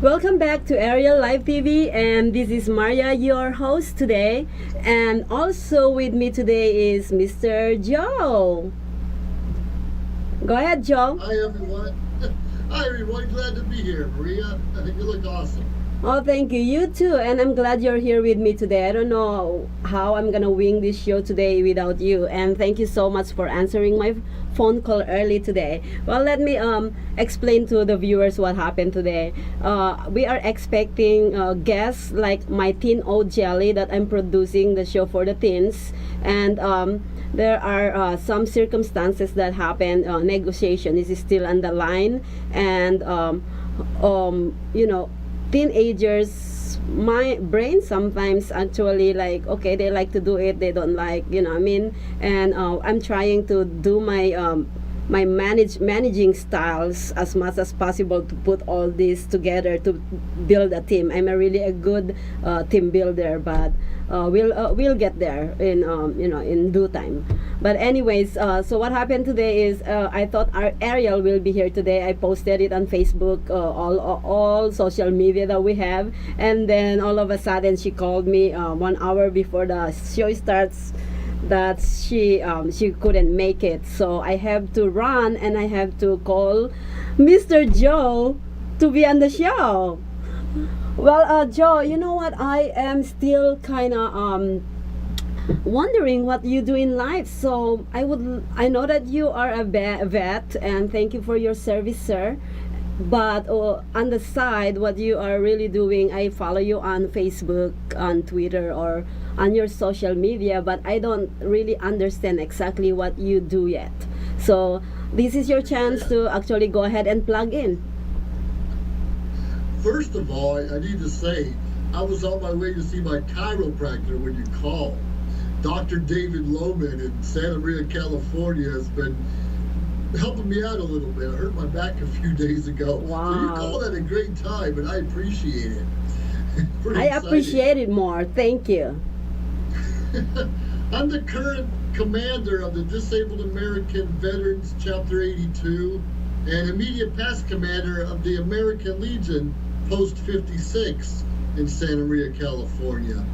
Welcome back to Arielle Live TV, and this is Maria, your host today. And also with me today is Mr. Joe. Go ahead, Joe. Hi everyone. Hi everyone. Glad to be here, Maria. I think you look awesome. Oh, thank you. You too. And I'm glad you're here with me today. I don't know how I'm gonna wing this show today without you. And thank you so much for answering my phone call early today. Well, let me explain to the viewers what happened today. We are expecting guests like my Teen O Jelly that I'm producing the show for the teens, and there are some circumstances that happened. Negotiation is still on the line, and you know, teenagers, my brain sometimes actually like, okay, they like to do it, they don't like, you know what I mean. And I'm trying to do my managing styles as much as possible to put all this together to build a team. I'm a really a good team builder, but we'll get there in in due time. But anyways, so what happened today is I thought our Ariel will be here today. I posted it on Facebook, all social media that we have, and then all of a sudden she called me 1 hour before the show starts that she couldn't make it. So I have to run and I have to call Mr. Joe to be on the show. Well, Joe, you know what? I am still kind of wondering what you do in life. So I know that you are a vet, and thank you for your service, sir. But on the side, what you are really doing, I follow you on Facebook, on Twitter, or on your social media, but I don't really understand exactly what you do yet. So this is your chance to actually go ahead and plug in. First of all, I need to say I was on my way to see my chiropractor when you called. Dr. David Lohman in Santa Maria, California has been helping me out a little bit. I hurt my back a few days ago. Wow. So you called at a great time, and I appreciate it. I appreciate it more. Thank you. I'm the current commander of the Disabled American Veterans Chapter 82 and immediate past commander of the American Legion Post 56 in Santa Maria, California.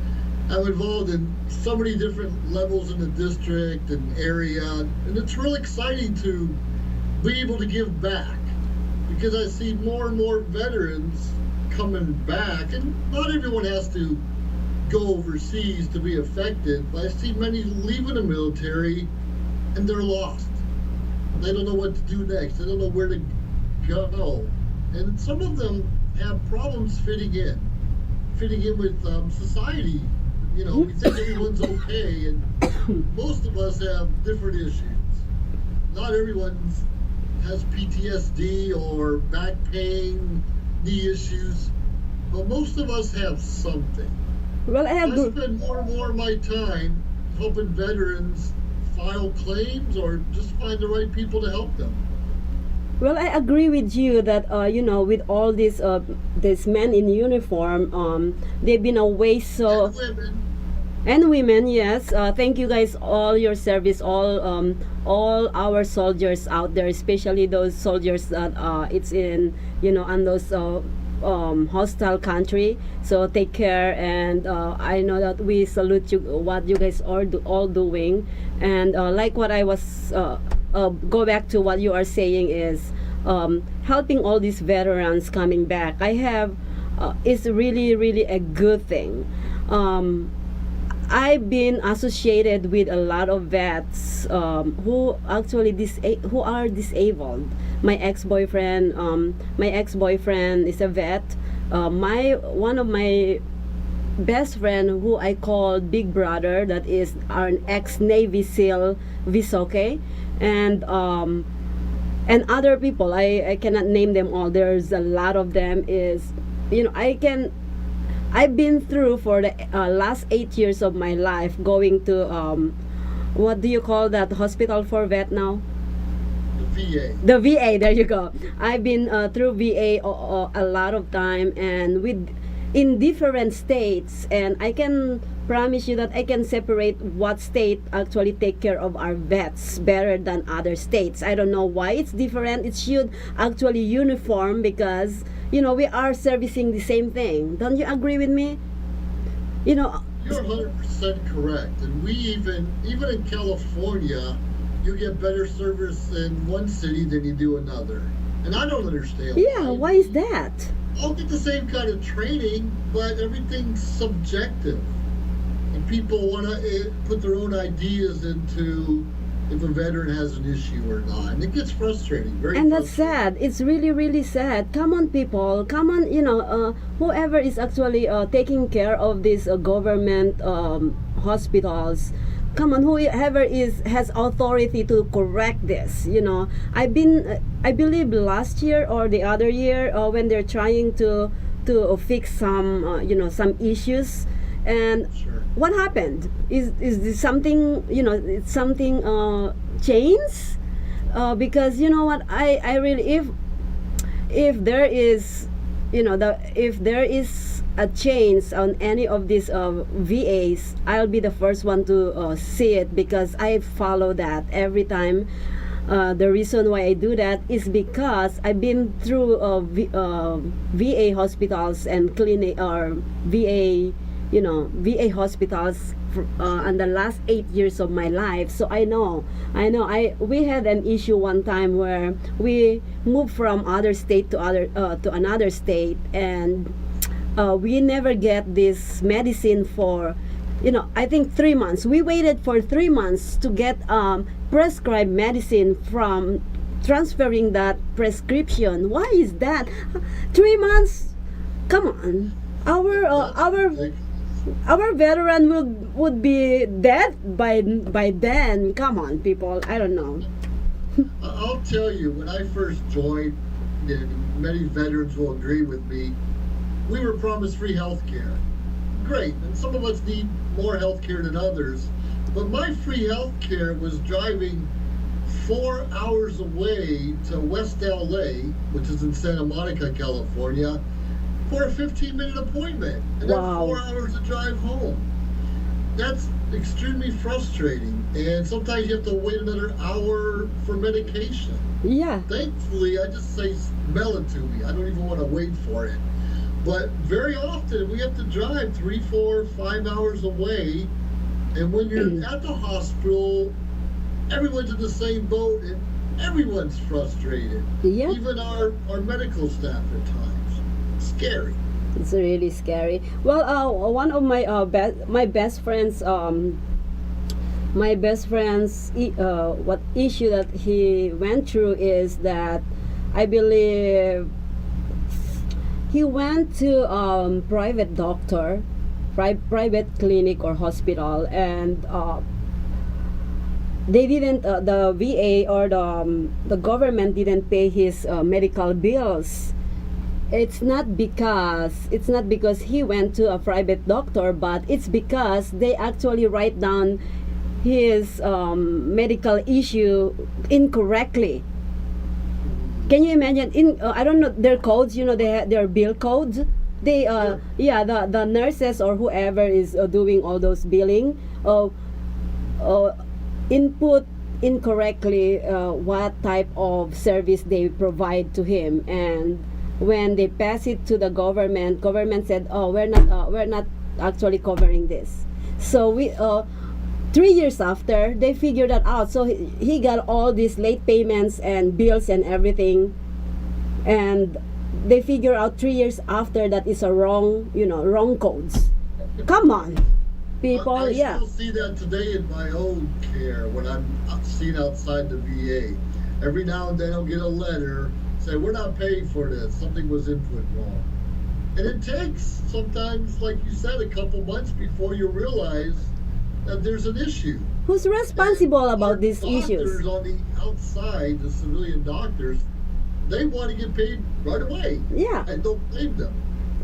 I'm involved in so many different levels in the district and area, and it's really exciting to be able to give back because I see more and more veterans coming back, and not everyone has to go overseas to be affected, but I see many leaving the military and they're lost. They don't know what to do next. They don't know where to go. And some of them have problems fitting in with society. You know, we think everyone's okay, and most of us have different issues. Not everyone has PTSD or back pain, knee issues, but most of us have something. Well, I I spend more and more of my time helping veterans file claims or just find the right people to help them. Well, I agree with you that with all these men in uniform, they've been away so. And women, And women, yes. Thank you guys, all your service, all our soldiers out there, especially those soldiers that it's in, on those hostile country. So take care, and I know that we salute you, what you guys are all doing, and like what I was go back to what you are saying is helping all these veterans coming back. I have is really really a good thing. I've been associated with a lot of vets who actually who are disabled. My ex-boyfriend is a vet. My one of my best friend, who I call Big Brother, that is an ex-Navy SEAL Visoke, and other people. I cannot name them all. There's a lot of them. I've been through for the last 8 years of my life going to what do you call that hospital for vet now? the VA. The VA. There you go. I've been through VA a lot of time, and with in different states, and I can promise you that I can separate what state actually take care of our vets better than other states. I don't know why it's different. It should actually uniform because we are servicing the same thing. Don't you agree with me? You know, You're 100% correct. And we even in California, you get better service in one city than you do another. And I don't understand yeah, why. why is that? All get the same kind of training, but everything's subjective. And people want to put their own ideas into if a veteran has an issue or not. And it gets frustrating, very And that's frustrating. sad. It's really, really sad. Come on, people. Come on, whoever is actually taking care of these government hospitals. Come on, whoever has authority to correct this. I believe last year or the other year when they're trying to fix some, some issues, and Sure. what happened? Is this something? It's something changed? Because you know what? I really, if there is, if there is a change on any of these VAs, I'll be the first one to see it, because I follow that every time. The reason why I do that is because I've been through VA hospitals and clinic, or VA hospitals in the last 8 years of my life. So I know. We had an issue one time where we moved from other state to another state, and we never get this medicine for, I think 3 months. We waited for 3 months to get prescribed medicine from transferring that prescription. Why is that? 3 months? Come on. Our Like, our veteran would be dead by then. Come on, people. I don't know. I'll tell you, when I first joined, and many veterans will agree with me, we were promised free health care. Great, and some of us need more health care than others, but my free health care was driving 4 hours away to West LA, which is in Santa Monica, California, for a 15-minute appointment, and then Wow. 4 hours to drive home. That's extremely frustrating, and sometimes you have to wait another hour for medication. Yeah. Thankfully, I just say mail it to me. I don't even want to wait for it. But very often we have to drive 3, 4, 5 hours away, and when you're at the hospital, everyone's in the same boat, and everyone's frustrated. Yeah. Even our medical staff at times. Scary. It's really scary. Well, one of my best friends, what issue that he went through is that I believe he went to private doctor, private clinic or hospital, and they didn't, the VA or the government didn't pay his medical bills. It's not because he went to a private doctor, but it's because they actually write down his medical issue incorrectly. Can you imagine? I don't know their codes. They have their bill codes. They Sure. yeah, the nurses or whoever is doing all those billing input incorrectly what type of service they provide to him, and when they pass it to the government said, oh, we're not actually covering this. So we 3 years after, they figured that out. So he got all these late payments and bills and everything, and they figure out 3 years after that is a wrong codes. Come on, people. I Yeah. still see that today in my own care when I'm seen outside the VA. Every now and then I'll get a letter say, we're not paying for this. Something was input wrong. And it takes sometimes, like you said, a couple months before you realize that there's an issue. Who's responsible And our about these doctors issues? on the outside, the civilian doctors, they want to get paid right away. Yeah. And don't blame them.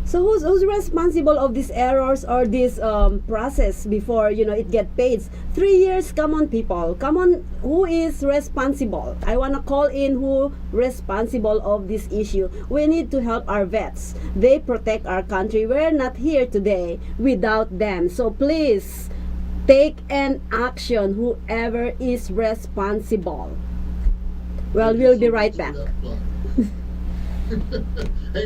So who's responsible of these errors or this process before it get paid? 3 years. Come on, people. Come on. Who is responsible? I wanna call in who responsible of this issue. We need to help our vets. They protect our country. We're not here today without them. So please take an action. Whoever is responsible. Well, Thank you we'll so be right much back. for that, Bob. Hey,